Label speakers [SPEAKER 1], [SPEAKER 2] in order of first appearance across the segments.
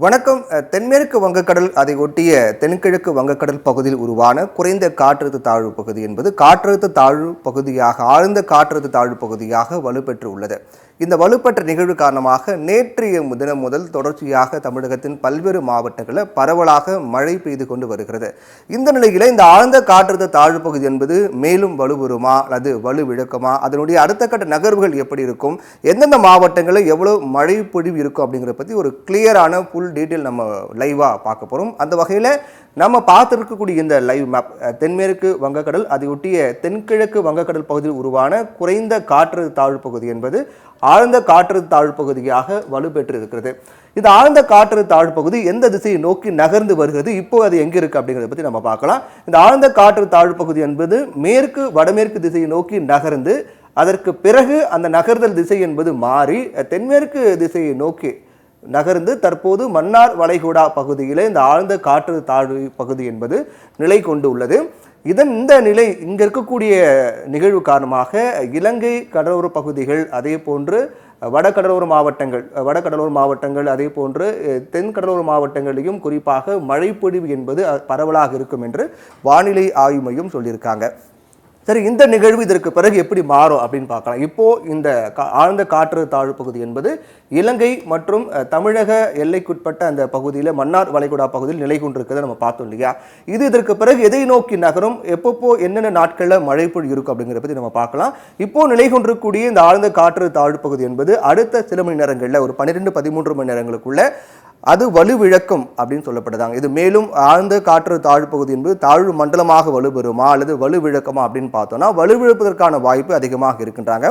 [SPEAKER 1] வணக்கம். தென்மேற்கு வங்கக்கடல் அதை ஒட்டிய தென்கிழக்கு வங்கக்கடல் பகுதியில் உருவான குறைந்த காற்றழுத்த தாழ்வு பகுதி என்பது காற்றழுத்த தாழ்வு பகுதியாக ஆழ்ந்த காற்றழுத்த தாழ்வு பகுதியாக வலுப்பெற்று உள்ளது. இந்த வலுப்பெற்ற நிகழ்வு காரணமாக நேற்றைய தினம் முதல் தொடர்ச்சியாக தமிழகத்தின் பல்வேறு மாவட்டங்களில் பரவலாக மழை பெய்து கொண்டு வருகிறது. இந்த நிலையில் இந்த ஆழ்ந்த காற்றழுத்த தாழ்வு பகுதி என்பது மேலும் வலுவுறுமா அல்லது வலுவிழக்குமா, அதனுடைய அடுத்த கட்ட நகர்வுகள் எப்படி இருக்கும், எந்தெந்த மாவட்டங்களில் எவ்வளவு மழை பொழிவு இருக்கும் அப்படிங்கிறத பற்றி ஒரு கிளியரான ஃபுல் டீட்டெயில் நம்ம லைவாக பார்க்க போகிறோம். அந்த வகையில் நம்ம பார்த்துருக்கக்கூடிய இந்த லைவ் மேப் தென்மேற்கு வங்கக்கடல் அதை ஒட்டிய தென்கிழக்கு வங்கக்கடல் பகுதியில் உருவான குறைந்த காற்றழுத்த தாழ்வு பகுதி என்பது ஆழ்ந்த காற்றழுத்த தாழ்வு பகுதியாக வலுப்பெற்று இருக்கிறது. இந்த ஆழ்ந்த காற்றழுத்த தாழ்வு பகுதி எந்த திசையை நோக்கி நகர்ந்து வருகிறது, இப்போ அது எங்கே இருக்குது அப்படிங்கிறத பற்றி நம்ம பார்க்கலாம். இந்த ஆழ்ந்த காற்றழுத்த தாழ்வு பகுதி என்பது மேற்கு வடமேற்கு திசையை நோக்கி நகர்ந்து அதற்கு பிறகு அந்த நகர்தல் திசை என்பது மாறி தென்மேற்கு திசையை நோக்கி நகர்ந்து தற்போது மன்னார் வளைகுடா பகுதியில் இந்த ஆழ்ந்த காற்றழுத்த தாழ்வு பகுதி என்பது நிலை கொண்டு உள்ளது. இந்த நிலை இங்கே இருக்கக்கூடிய நிகழ்வு காரணமாக இலங்கை கடலோர பகுதிகள், அதே போன்று வடகடலோர மாவட்டங்கள் அதே போன்று தென் கடலோர மாவட்டங்களிலும் குறிப்பாக மழைப்பொழிவு என்பது பரவலாக இருக்கும் என்று வானிலை ஆய்வு மையம் சொல்லியிருக்காங்க. சரி, இந்த நிகழ்வு இதற்கு பிறகு எப்படி மாறும் அப்படின்னு பார்க்கலாம். இப்போது இந்த ஆழ்ந்த காற்றழுத்த தாழ்வு பகுதி என்பது இலங்கை மற்றும் தமிழக எல்லைக்குட்பட்ட அந்த பகுதியில் மன்னார் வளைகுடா பகுதியில் நிலை கொண்டிருக்கிறத நம்ம பார்த்தோம் இல்லையா. இது இதற்கு பிறகு எதை நோக்கி நகரும், எப்பப்போ என்னென்ன நாட்களில் மழைப்பொழிவு இருக்கும் அப்படிங்கிறத பற்றி நம்ம பார்க்கலாம். இப்போது நிலை கொண்டிருக்கக்கூடிய இந்த ஆழ்ந்த காற்றழுத்த தாழ்வு பகுதி என்பது அடுத்த சில மணி நேரங்களில் ஒரு 12-13 மணி நேரங்களுக்குள்ள அது வலுவிழக்கும் அப்படின்னு சொல்லப்படுதாங்க. இது மேலும் ஆழ்ந்த காற்றழுத்த தாழ்வு பகுதி என்பது தாழ்வு மண்டலமாக வலுப்பெறுமா அல்லது வலுவிழக்குமா அப்படின்னு பார்த்தோம்னா வலுவிழப்பதற்கான வாய்ப்பு அதிகமாக இருக்கின்றாங்க.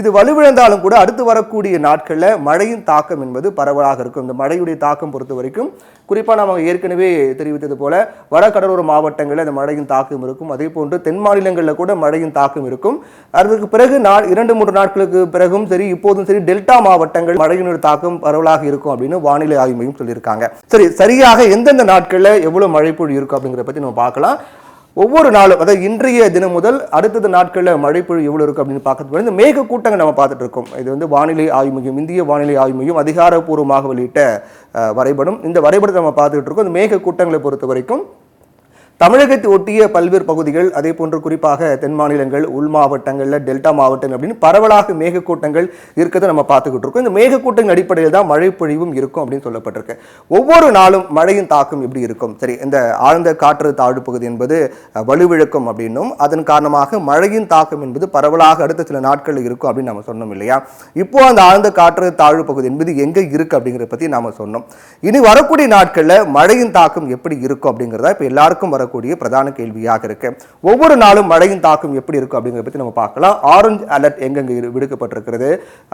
[SPEAKER 1] இது வலுவிழந்தாலும் கூட அடுத்து வரக்கூடிய நாட்களில் மழையின் தாக்கம் என்பது பரவலாக இருக்கும். இந்த மழையுடைய தாக்கம் பொறுத்த வரைக்கும் குறிப்பாக நம்ம ஏற்கனவே தெரிவித்தது போல வட கடலோர மாவட்டங்களில் அந்த மழையின் தாக்கம் இருக்கும். அதே போன்று தென் மாநிலங்களில் கூட மழையின் தாக்கம் இருக்கும். அதற்கு பிறகு 2-3 நாட்களுக்கு பிறகும் சரி, இப்போதும் சரி, டெல்டா மாவட்டங்கள் மழையினுடைய தாக்கம் பரவலாக இருக்கும் அப்படின்னு வானிலை ஆய்வு மையம் சொல்லியிருக்காங்க. சரி, சரியாக எந்தெந்த நாட்களில் எவ்வளவு மழைப்பொழிவு இருக்கும் அப்படிங்கிறத பற்றி நம்ம பார்க்கலாம். ஒவ்வொரு நாளும், அதாவது இன்றைய தினம் முதல் அடுத்த நாட்களில் மழைப்பொழிவு எவ்வளவு இருக்கும் அப்படின்னு பார்க்கறது இந்த மேக கூட்டங்கள் நம்ம பார்த்துட்டு இருக்கோம். இது வந்து வானிலை ஆய்வு மையம், இந்திய வானிலை ஆய்வு மையம் அதிகாரப்பூர்வமாக வெளியிட்ட வரைபடம். இந்த வரைபடத்தை நம்ம பார்த்துட்டு இருக்கோம். இந்த மேக கூட்டங்களை பொறுத்த வரைக்கும் தமிழகத்தை ஒட்டிய பல்வேறு பகுதிகள், அதே போன்று குறிப்பாக தென் மாநிலங்கள், உள் மாவட்டங்களில், டெல்டா மாவட்டங்கள் அப்படின்னு பரவலாக மேகக்கூட்டங்கள் இருக்கிறத நம்ம பார்த்துக்கிட்டு இருக்கோம். இந்த மேகக்கூட்டங்கள் அடிப்படையில் தான் மழை பொழிவும் இருக்கும் அப்படின்னு சொல்லப்பட்டிருக்கு. ஒவ்வொரு நாளும் மழையின் தாக்கம் எப்படி இருக்கும்? சரி, இந்த ஆழ்ந்த காற்று தாழ்வு பகுதி என்பது வலுவிழக்கும் அப்படின்னும் அதன் காரணமாக மழையின் தாக்கம் என்பது பரவலாக அடுத்த சில நாட்களில் இருக்கும் அப்படின்னு நம்ம சொன்னோம் இல்லையா. இப்போ அந்த ஆழ்ந்த காற்று தாழ்வு பகுதி என்பது எங்கே இருக்கு அப்படிங்கிறத பற்றி நாம சொன்னோம். இனி வரக்கூடிய நாட்களில் மழையின் தாக்கம் எப்படி இருக்கும் அப்படிங்கிறதா இப்போ எல்லாருக்கும் வரக்கூடிய பிரதான கேள்வியாக இருக்கு. ஒவ்வொரு நாளும் மழையின் தாக்கம் எப்படி இருக்கும் அப்படிங்கிறத பற்றி நம்ம பார்க்கலாம். ஆரஞ்சு அலர்ட் எங்கெங்க விடுக்கப்பட்டிருக்கிறது,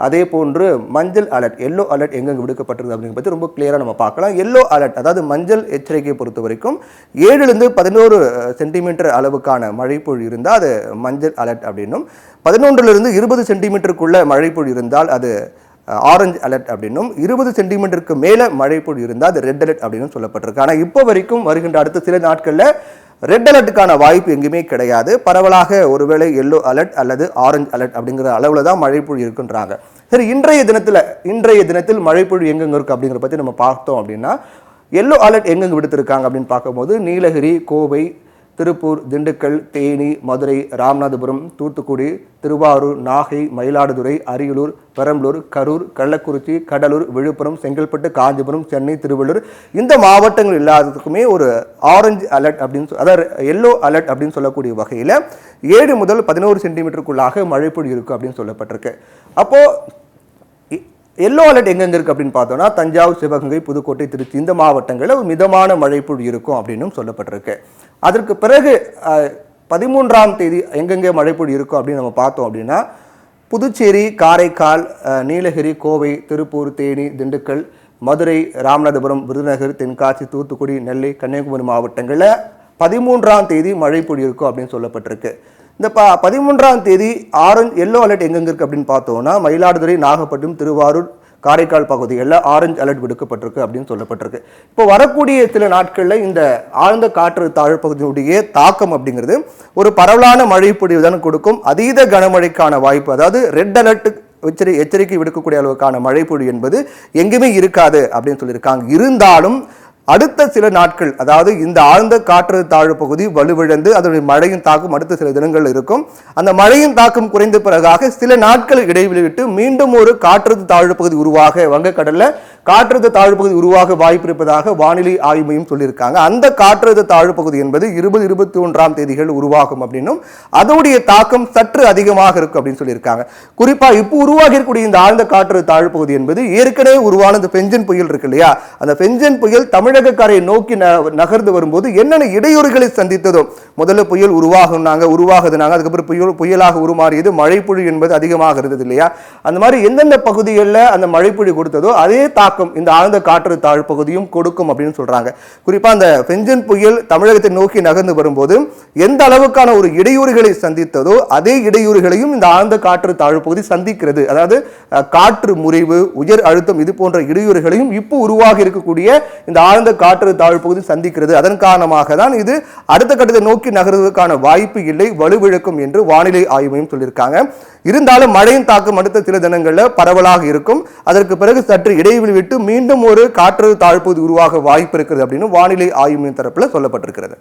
[SPEAKER 1] அதே போன்று மஞ்சள் அலர்ட், எல்லோ அலர்ட் எங்கெங்க விடுக்கப்பட்டிருக்கு அப்படிங்கிறத பற்றி ரொம்ப கிளியரா நம்ம பார்க்கலாம். எல்லோ அலர்ட் அதாவது மஞ்சள் எச்சரிக்கையை பொறுத்த வரைக்கும் 7-11 சென்டிமீட்டர் அளவுக்கான மழைப்பொழிவு இருந்தால் அது மஞ்சள் அலர்ட் அப்படின்னும், 11-20 சென்டிமீட்டருக்குள்ள மழைப்பொழிவு இருந்தால் அது ஆரஞ்சு அலர்ட் அப்படின்னும், 20 சென்டிமீட்டருக்கு மேலே மழைப்பொழிவு இருந்தால் அது ரெட் அலர்ட் அப்படின்னு சொல்லப்பட்டிருக்கு. ஆனால் இப்போ வரைக்கும் வருகின்ற அடுத்த சில நாட்களில் ரெட் அலர்ட்டுக்கான வாய்ப்பு எங்கேயுமே கிடையாது. பரவலாக ஒருவேளை எல்லோ அலர்ட் அல்லது ஆரஞ்சு அலர்ட் அப்படிங்கிற அளவில் தான் மழைப்பொழிவு இருக்குன்றாங்க. சரி, இன்றைய தினத்தில் மழைப்பொழிவு எங்கெங்க இருக்கு அப்படிங்கிற பற்றி நம்ம பார்த்தோம் அப்படின்னா எல்லோ அலர்ட் எங்கெங்க விடுத்திருக்காங்க அப்படின்னு பார்க்கும்போது நீலகிரி, கோவை, திருப்பூர், திண்டுக்கல், தேனி, மதுரை, ராமநாதபுரம், தூத்துக்குடி, திருவாரூர், நாகை, மயிலாடுதுறை, அரியலூர், பெரம்பலூர், கரூர், கள்ளக்குறிச்சி, கடலூர், விழுப்புரம், செங்கல்பட்டு, காஞ்சிபுரம், சென்னை, திருவள்ளூர் இந்த மாவட்டங்கள் எல்லாத்துக்குமே ஒரு ஆரஞ்சு அலர்ட் அப்படின்னு அதாவது எல்லோ அலர்ட் அப்படின்னு சொல்லக்கூடிய வகையில் 7-11 சென்டிமீட்டருக்குள்ளாக மழைப்பொழிவு இருக்கும் அப்படின்னு சொல்லப்பட்டிருக்கு. அப்போ எல்லோ அலர்ட் எங்கெங்க இருக்கு அப்படின்னு பார்த்தோம்னா தஞ்சாவூர், சிவகங்கை, புதுக்கோட்டை, திருச்சி இந்த மாவட்டங்களில் ஒரு மிதமான மழைப்பொழிவு இருக்கும் அப்படின்னு சொல்லப்பட்டிருக்கு. அதற்கு பிறகு 13ஆம் தேதி எங்கெங்கே மழைப்பொழிவு இருக்கும் அப்படின்னு நம்ம பார்த்தோம் அப்படின்னா புதுச்சேரி, காரைக்கால், நீலகிரி, கோவை, திருப்பூர், தேனி, திண்டுக்கல், மதுரை, ராமநாதபுரம், விருதுநகர், தென்காசி, தூத்துக்குடி, நெல்லை, கன்னியாகுமரி மாவட்டங்களில் 13ஆம் தேதி மழைப்பொழிவு இருக்கும் அப்படின்னு சொல்லப்பட்டிருக்கு. இந்த 13ஆம் தேதி எல்லோ அலர்ட் எங்கெங்க இருக்கு அப்படின்னு பார்த்தோம்னா மயிலாடுதுறை, நாகப்பட்டினம், திருவாரூர், காரைக்கால் பகுதிகளில் ஆரஞ்சு அலர்ட் விடுக்கப்பட்டிருக்கு அப்படின்னு சொல்லப்பட்டிருக்கு. இப்போ வரக்கூடிய சில நாட்களில் இந்த ஆழ்ந்த காற்று தாழ்வு பகுதியினுடைய தாக்கம் அப்படிங்கிறது ஒரு பரவலான மழை பொழிவு தான் கொடுக்கும். அதீத கனமழைக்கான வாய்ப்பு, அதாவது ரெட் அலர்ட் எச்சரிக்கை விடுக்கக்கூடிய அளவுக்கான மழைப்பொழி என்பது எங்குமே இருக்காது அப்படின்னு சொல்லியிருக்காங்க. இருந்தாலும் அடுத்த சில நாட்கள், அதாவது இந்த ஆழ்ந்த காற்றழுத்த தாழ்வு பகுதி வலுவிழந்து அதனுடைய மழையின் தாக்கம் அடுத்த சில தினங்கள் இருக்கும். அந்த மழையின் தாக்கம் குறைந்த பிறகாக சில நாட்கள் இடைவெளி விட்டு மீண்டும் ஒரு காற்றழுத்த தாழ்வு பகுதி உருவாக வங்கக்கடல்ல காற்றழுத்த தாழ்வு பகுதி உருவாக வாய்ப்பு இருப்பதாக வானிலை ஆய்வு மையம் சொல்லியிருக்காங்க. அந்த காற்றழுத்த தாழ்வு பகுதி என்பது 20-21 தேதிகள் உருவாகும் அப்படின்னும் அதோடைய தாக்கம் சற்று அதிகமாக இருக்கும் அப்படின்னு சொல்லியிருக்காங்க. குறிப்பா இப்போ உருவாகி இருக்கக்கூடிய இந்த ஆழ்ந்த காற்றழுத்த தாழ்வு பகுதி என்பது ஏற்கனவே உருவான இந்த பெஞ்சன் புயல் இருக்கு இல்லையா, அந்த பெஞ்சன் புயல் தமிழக கரையை நோக்கி நகர்ந்து வரும்போது என்னென்ன இடையூறுகளை சந்தித்ததோ, முதல்ல புயல் உருவாகுதுனாங்க, அதுக்கப்புறம் புயலாக உருமாறியது, மழைப்பொழி என்பது அதிகமாக இருந்தது இல்லையா, அந்த மாதிரி எந்தெந்த பகுதிகளில் அந்த மழைப்பொழி கொடுத்ததோ அதே தாக்கம் இந்த ஆழ்ந்த காற்றழுத்த தாழ்வு பகுதியும் கொடுக்கும் அப்படின்னு சொல்றாங்க. குறிப்பா அந்த பெஞ்சன் புயல் தமிழகத்தை நோக்கி நகர்ந்து வரும்போது எந்த அளவுக்கான ஒரு இடையூறுகளை சந்தித்ததோ அதே இடையூறுகளையும் இந்த ஆழ்ந்த காற்றழுத்த தாழ்வு பகுதி சந்திக்கிறது. அதாவது காற்று முறிவு, உயர் அழுத்தம், இது போன்ற இடையூறுகளையும் இப்போ உருவாகி இருக்கக்கூடிய இந்த ஆழ்ந்த காற்றழுத்த தாழ்வு பகுதி சந்திக்கிறது. அதன் காரணமாக தான் இது அடுத்த கட்டத்தை நோக்கி நகர்வதற்கான வாய்ப்பு இல்லை, வலுவிழக்கும் என்று வானிலை ஆய்வு மையம் சொல்லியிருக்காங்க. இருந்தாலும் மழையின் தாக்கம் அடுத்த சில தினங்களில் பரவலாக இருக்கும். அதற்கு பிறகு சற்று இடைவெளி விட்டு மீண்டும் ஒரு காற்றழுத்த தாழ்வு பகுதி உருவாக வாய்ப்பு இருக்கிறது அப்படின்னு வானிலை ஆய்வு மையம் தரப்புல சொல்லப்பட்டிருக்கிறது.